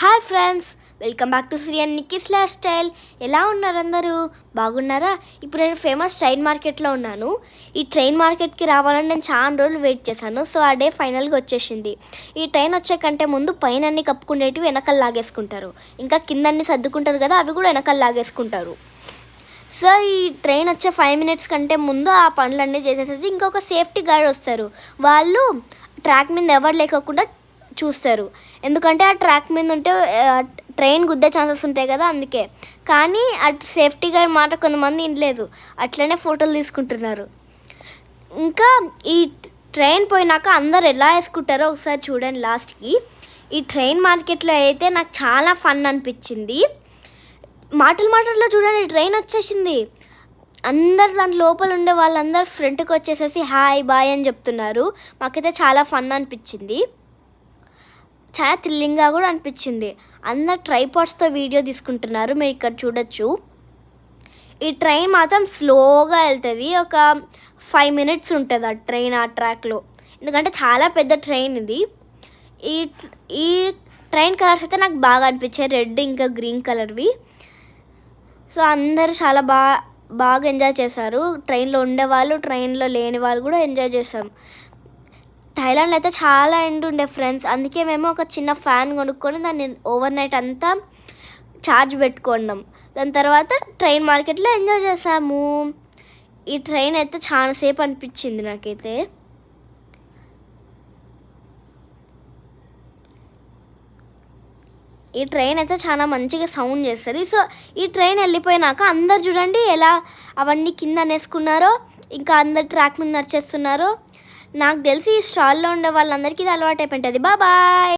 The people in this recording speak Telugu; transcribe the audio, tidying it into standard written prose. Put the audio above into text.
Hi friends, welcome back to Sri and Nikki's life style. ఎలా ఉన్నారు అందరూ? బాగున్నారా? ఇప్పుడు నేను ఫేమస్ ట్రైన్ మార్కెట్లో ఉన్నాను. ఈ ట్రైన్ మార్కెట్కి రావాలని నేను చాలా రోజులు వెయిట్ చేశాను. సో ఆ డే ఫైనల్గా వచ్చేసింది. ఈ ట్రైన్ వచ్చే కంటే ముందు పైన అన్ని కప్పుకునేటివి వెనకాల లాగేసుకుంటారు, ఇంకా కింద అన్ని సర్దుకుంటారు కదా, అవి కూడా వెనకాల లాగేసుకుంటారు. సో ఈ ట్రైన్ వచ్చే 5 minutes కంటే ముందు ఆ పనులన్నీ చేసేసేసి ఇంకొక సేఫ్టీ గార్డ్ వస్తారు. వాళ్ళు ట్రాక్ మీద ఎవరు లేకోకుండా చూస్తారు, ఎందుకంటే ఆ ట్రాక్ మీద ఉంటే ట్రైన్ గుద్దే ఛాన్సెస్ ఉంటాయి కదా, అందుకే. కానీ అటు సేఫ్టీ గార్డ్ మాట కొంతమంది వినలేదు, అట్లనే ఫోటోలు తీసుకుంటున్నారు. ఇంకా ఈ ట్రైన్ పోయినాక అందరు ఎలా వేసుకుంటారో ఒకసారి చూడండి లాస్ట్కి. ఈ ట్రైన్ మార్కెట్లో అయితే నాకు చాలా ఫన్ అనిపించింది. మాటల్లో చూడండి, ట్రైన్ వచ్చేసింది. అందరు దాని లోపల ఉండే వాళ్ళందరూ ఫ్రంట్కి వచ్చేసేసి హాయ్ బాయ్ అని చెప్తున్నారు. మాకైతే చాలా ఫన్ అనిపించింది, చాలా థ్రిల్లింగ్గా కూడా అనిపించింది. అందరు ట్రైపాడ్స్తో వీడియో తీసుకుంటున్నారు, మీరు ఇక్కడ చూడొచ్చు. ఈ ట్రైన్ మాత్రం స్లోగా వెళ్తుంది, ఒక 5 minutes ఉంటుంది ఆ ట్రైన్ ఆ ట్రాక్లో, ఎందుకంటే చాలా పెద్ద ట్రైన్ ఇది. ఈ ట్రైన్ కలర్స్ అయితే నాకు బాగా అనిపించాయి, రెడ్ ఇంకా గ్రీన్ కలర్వి. సో అందరూ చాలా బాగా ఎంజాయ్ చేశారు. ట్రైన్లో ఉండేవాళ్ళు, ట్రైన్లో లేని వాళ్ళు కూడా ఎంజాయ్ చేశాం. థాయిలాండ్లో అయితే చాలా ఎండ ఉండే ఫ్రెండ్స్, అందుకే మేము ఒక చిన్న ఫ్యాన్ కొనుక్కొని దాన్ని ఓవర్ నైట్ అంతా ఛార్జ్ పెట్టుకున్నాం. దాని తర్వాత ట్రైన్ మార్కెట్లో ఎంజాయ్ చేసాము. ఈ ట్రైన్ అయితే చాలాసేపు అనిపించింది నాకైతే. ఈ ట్రైన్ అయితే చాలా మంచిగా సౌండ్ చేస్తుంది. సో ఈ ట్రైన్ వెళ్ళిపోయినాక అందరు చూడండి ఎలా అవన్నీ కింద అనేసుకున్నారో, ఇంకా అందరు ట్రాక్ మీద నడిచేస్తున్నారో. నాకు తెలిసి ఈ స్టాల్లో ఉండే వాళ్ళందరికీ ఇది అలవాటు అయిపోయింటుంది. బాయ్.